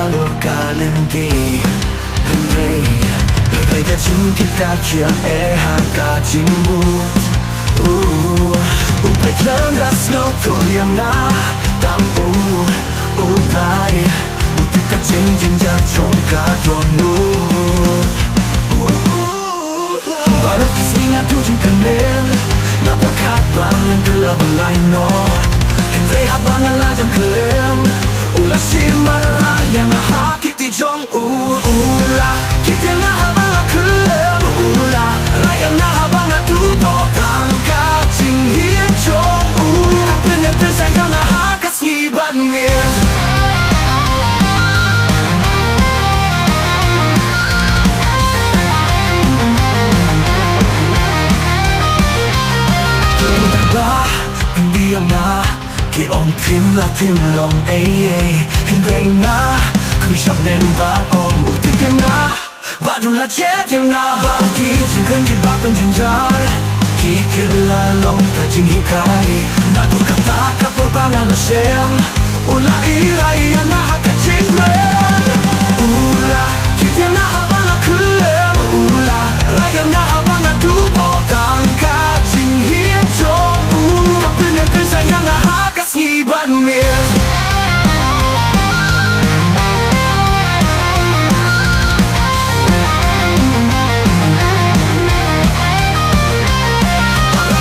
lo kalengki Hei, hei da cinta kia haka jimbu Upet langgas no yang na tampu Upai, upita cincin jatuh kadonu Baru kesingat tujuh kenen Napakat bangan gelap lain no Hei abangan lajang kelem Ulah simara yang hakik di jong Ulah kita na abang kelem Ulah layang na abang tu tokang kacing hian jong Bener bersayang na hakas ngibat ngir Diam na Ki om phim là phim lòng Hình gây na Cứ chọc nên ba om một tiếng tiếng na Và dù là chết tiếng na Và khi chỉ cần khi bác tân chân trái Khi kia là lòng ta chính hi khai Na tu cầm ta các vô ba là xem Ula iya na haka chính men Ula khi tiếng na abang là cứ em Ula lại na abang là tu bỏ tăng ca chính hiến cho Bener bersayang na hakas ngibat mir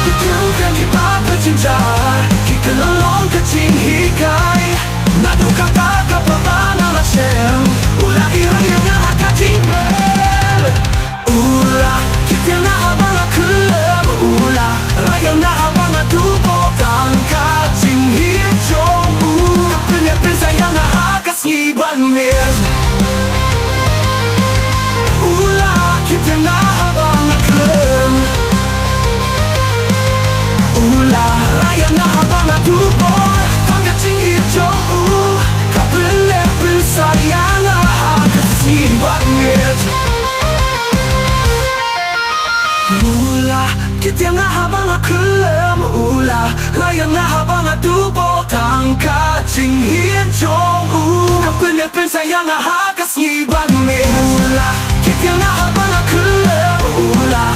Kita kita bercinta Kita lelong kecing hikai Nadu kata kepabana la sem Ulah irang na hakat tinggal Ulah kita na abang la kelem Ulah rayang na abang la tubuh Tangka cing hijau Bener bersayang na hakas ngibat mir Ulah kita na abang la kelem Ulah rayang na abang la tubuh Tangka cing hijau Bener bersayang na hakas ngibat mir Ulah kita na abang la kelem Ulah layang na abang la tubuh Tangka cing hijau Bener bersayang na hakas ngibat mir Ulah kita na abang la kelem Ulah